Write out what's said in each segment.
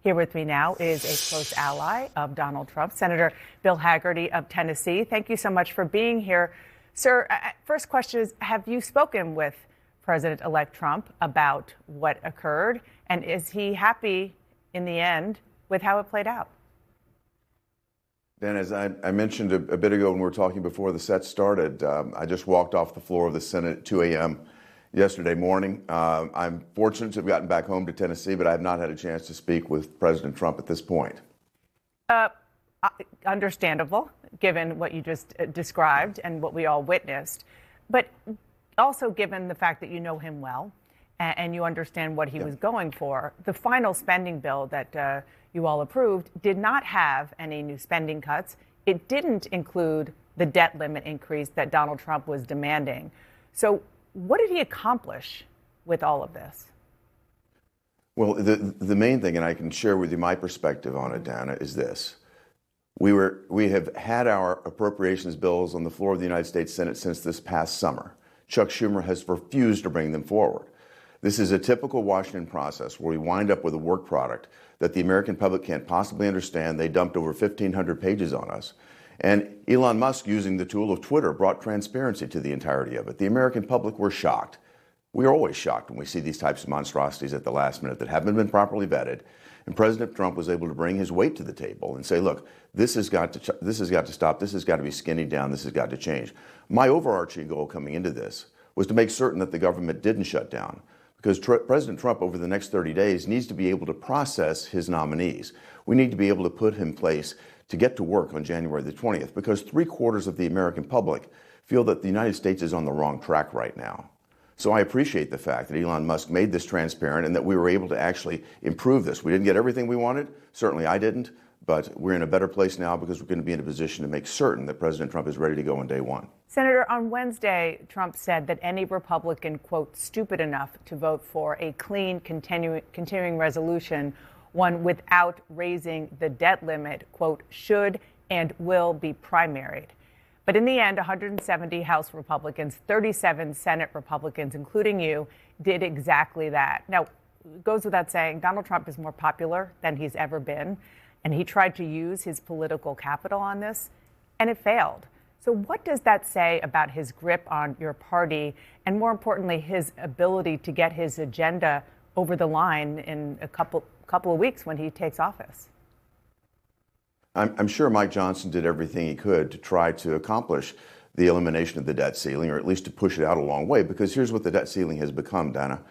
Here with me now is a close ally of Donald Trump, Senator Bill Hagerty of Tennessee. Thank you so much for being here. Sir, first question is, have you spoken with President-elect Trump about what occurred? And is he happy in the end with how it played out? Dan, as I mentioned a bit ago when we were talking before the set started, I just walked off the floor of the Senate at 2 a.m. yesterday morning. I'm fortunate to have gotten back home to Tennessee, but I have not had a chance to speak with President Trump at this point. Understandable, given what you just described and what we all witnessed, but also given the fact that you know him well and you understand what he was going for. The final spending bill that you all approved did not have any new spending cuts. It didn't include the debt limit increase that Donald Trump was demanding. So what did he accomplish with all of this? Well, the main thing, and I can share with you my perspective on it, Dana, is this. We have had our appropriations bills on the floor of the United States Senate since this past summer. Chuck Schumer has refused to bring them forward. This is a typical Washington process where we wind up with a work product that the American public can't possibly understand. They dumped over 1,500 pages on us. And Elon Musk, using the tool of Twitter, brought transparency to the entirety of it. The American public were shocked. We are always shocked when we see these types of monstrosities at the last minute that haven't been properly vetted. And President Trump was able to bring his weight to the table and say, look, this has got to stop. This has got to be skinny down. This has got to change. My overarching goal coming into this was to make certain that the government didn't shut down, because President Trump over the next 30 days needs to be able to process his nominees. We need to be able to put him in place to get to work on January the 20th, because 3/4 of the American public feel that the United States is on the wrong track right now. So I appreciate the fact that Elon Musk made this transparent and that we were able to actually improve this. We didn't get everything we wanted. Certainly I didn't. But we're in a better place now because we're going to be in a position to make certain that President Trump is ready to go on day one. Senator, on Wednesday, Trump said that any Republican, quote, stupid enough to vote for a clean continuing resolution, one without raising the debt limit, quote, should and will be primaried. But in the end, 170 House Republicans, 37 Senate Republicans, including you, did exactly that. Now, it goes without saying, Donald Trump is more popular than he's ever been, and he tried to use his political capital on this, and it failed. So what does that say about his grip on your party, and more importantly, his ability to get his agenda over the line in a couple of weeks when he takes office? I'm sure Mike Johnson did everything he could to try to accomplish the elimination of the debt ceiling, or at least to push it out a long way, because here's what the debt ceiling has become, Dana.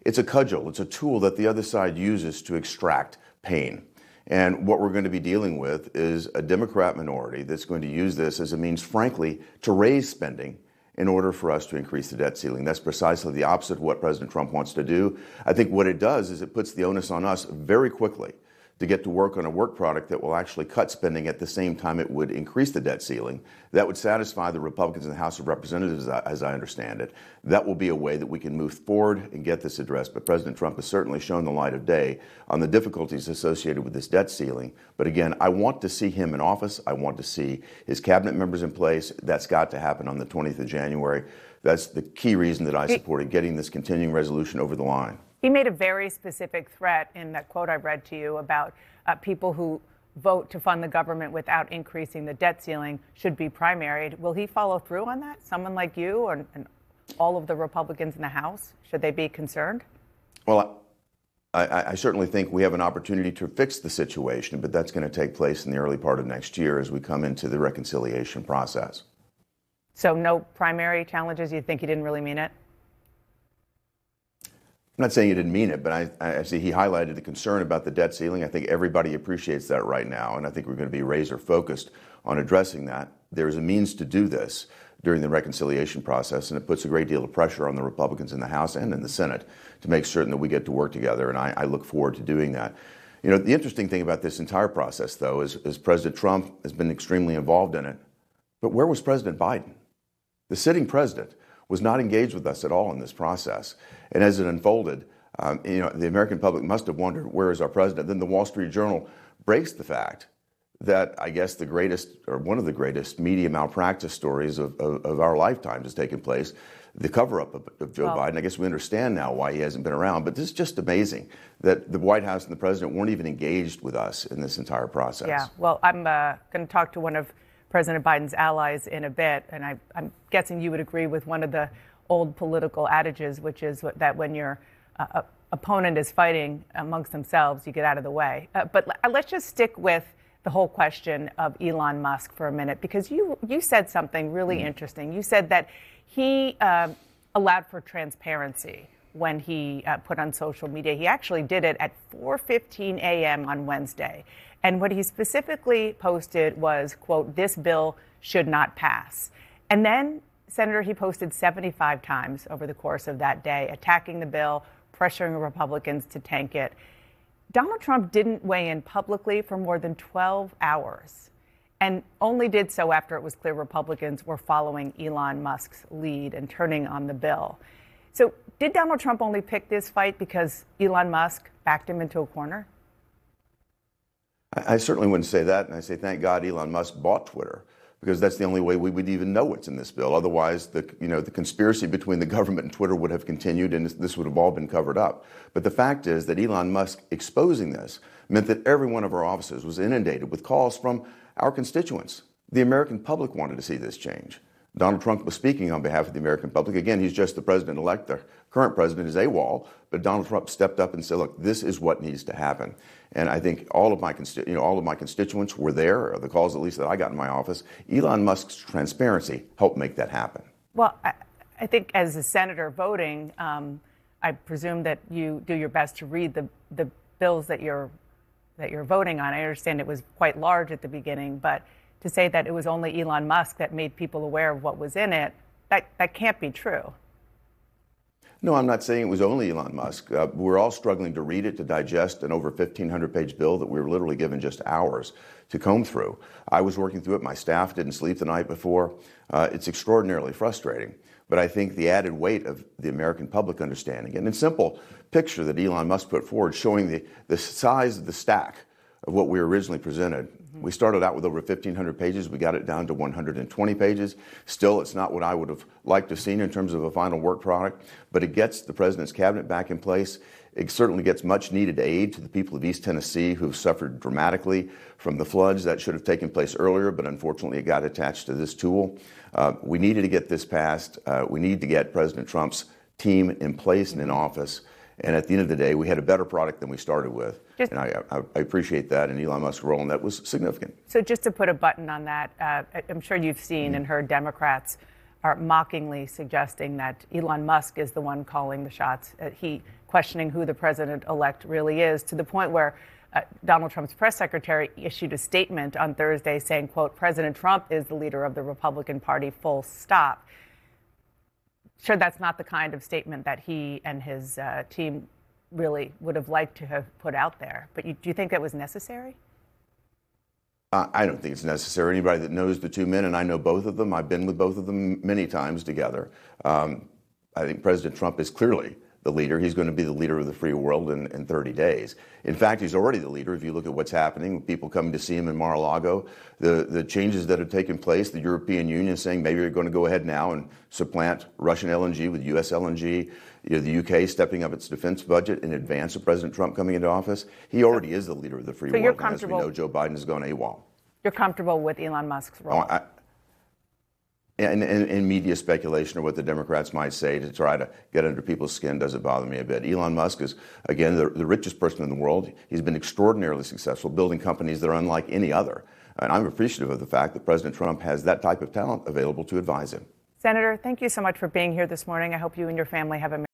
It's a cudgel. It's a tool that the other side uses to extract pain. And what we're going to be dealing with is a Democrat minority that's going to use this as a means, frankly, to raise spending in order for us to increase the debt ceiling. That's precisely the opposite of what President Trump wants to do. I think what it does is it puts the onus on us very quickly to get to work on a work product that will actually cut spending at the same time it would increase the debt ceiling. That would satisfy the Republicans in the House of Representatives, as I understand it. That will be a way that we can move forward and get this addressed. But President Trump has certainly shown the light of day on the difficulties associated with this debt ceiling. But again, I want to see him in office. I want to see his cabinet members in place. That's got to happen on the 20th of January. That's the key reason that I supported getting this continuing resolution over the line. He made a very specific threat in that quote I read to you about people who vote to fund the government without increasing the debt ceiling should be primaried. Will he follow through on that? Someone like you and all of the Republicans in the House, should they be concerned? Well, I certainly think we have an opportunity to fix the situation, but that's going to take place in the early part of next year as we come into the reconciliation process. So no primary challenges? You think he didn't really mean it? I'm not saying he didn't mean it, but I see he highlighted the concern about the debt ceiling. I think everybody appreciates that right now, and I think we're going to be razor focused on addressing that. There's a means to do this during the reconciliation process, and it puts a great deal of pressure on the Republicans in the House and in the Senate to make certain that we get to work together, and I look forward to doing that. You know, the interesting thing about this entire process, though, is President Trump has been extremely involved in it, but where was President Biden? The sitting president was not engaged with us at all in this process. And as it unfolded, the American public must have wondered, where is our president? Then the Wall Street Journal breaks the fact that I guess the greatest, or one of the greatest media malpractice stories of our lifetimes has taken place. The cover-up of Joe Biden. I guess we understand now why he hasn't been around, but this is just amazing that the White House and the president weren't even engaged with us in this entire process. Yeah, well, I'm going to talk to one of President Biden's allies in a bit, and I'm guessing you would agree with one of the old political adages, which is that when your opponent is fighting amongst themselves, you get out of the way. But let's just stick with the whole question of Elon Musk for a minute, because you said something really interesting. You said that he allowed for transparency when he put on social media. He actually did it at 4:15 a.m. on Wednesday. And what he specifically posted was, quote, "This bill should not pass." And then, Senator, he posted 75 times over the course of that day, attacking the bill, pressuring Republicans to tank it. Donald Trump didn't weigh in publicly for more than 12 hours. And only did so after it was clear Republicans were following Elon Musk's lead and turning on the bill. So did Donald Trump only pick this fight because Elon Musk backed him into a corner? I certainly wouldn't say that, and I say thank God Elon Musk bought Twitter, because that's the only way we would even know what's in this bill. Otherwise, the conspiracy between the government and Twitter would have continued, and this would have all been covered up. But the fact is that Elon Musk exposing this meant that every one of our offices was inundated with calls from our constituents. The American public wanted to see this change. Donald Trump was speaking on behalf of the American public. Again, he's just the president-elect. The current president is AWOL, but Donald Trump stepped up and said, "Look, this is what needs to happen." And I think all of my constituents were there, or the calls at least that I got in my office. Elon Musk's transparency helped make that happen. Well, I think as a senator voting, I presume that you do your best to read the bills that you're voting on. I understand it was quite large at the beginning, but to say that it was only Elon Musk that made people aware of what was in it, that can't be true. No, I'm not saying it was only Elon Musk. We're all struggling to read it, to digest an over 1,500-page bill that we were literally given just hours to comb through. I was working through it. My staff didn't sleep the night before. It's extraordinarily frustrating. But I think the added weight of the American public understanding, and a simple picture that Elon Musk put forward showing the size of the stack of what we originally presented. We started out with over 1,500 pages. We got it down to 120 pages. Still, it's not what I would have liked to have seen in terms of a final work product, but it gets the president's cabinet back in place. It certainly gets much needed aid to the people of East Tennessee who've suffered dramatically from the floods. That should have taken place earlier, but unfortunately it got attached to this tool. We needed to get this passed. We need to get President Trump's team in place and in office. And at the end of the day, we had a better product than we started with. And I appreciate that, and Elon Musk's role in that was significant. So just to put a button on that, I'm sure you've seen and heard Democrats are mockingly suggesting that Elon Musk is the one calling the shots. He questioning who the president-elect really is, to the point where Donald Trump's press secretary issued a statement on Thursday saying, quote, "President Trump is the leader of the Republican Party, full stop." Sure, that's not the kind of statement that he and his team really would have liked to have put out there. But do you think that was necessary? I don't think it's necessary. Anybody that knows the two men, and I know both of them, I've been with both of them many times together. I think President Trump is clearly the leader. He's going to be the leader of the free world in 30 days. In fact, he's already the leader. If you look at what's happening with people coming to see him in Mar-a-Lago, the changes that have taken place, the European Union saying maybe they're going to go ahead now and supplant Russian LNG with U.S. LNG, the UK stepping up its defense budget in advance of President Trump coming into office. He already is the leader of the free world. You're and as we know, Joe Biden has gone AWOL. You're comfortable with Elon Musk's role? And media speculation or what the Democrats might say to try to get under people's skin doesn't bother me a bit. Elon Musk is, again, the richest person in the world. He's been extraordinarily successful, building companies that are unlike any other. And I'm appreciative of the fact that President Trump has that type of talent available to advise him. Senator, thank you so much for being here this morning. I hope you and your family have a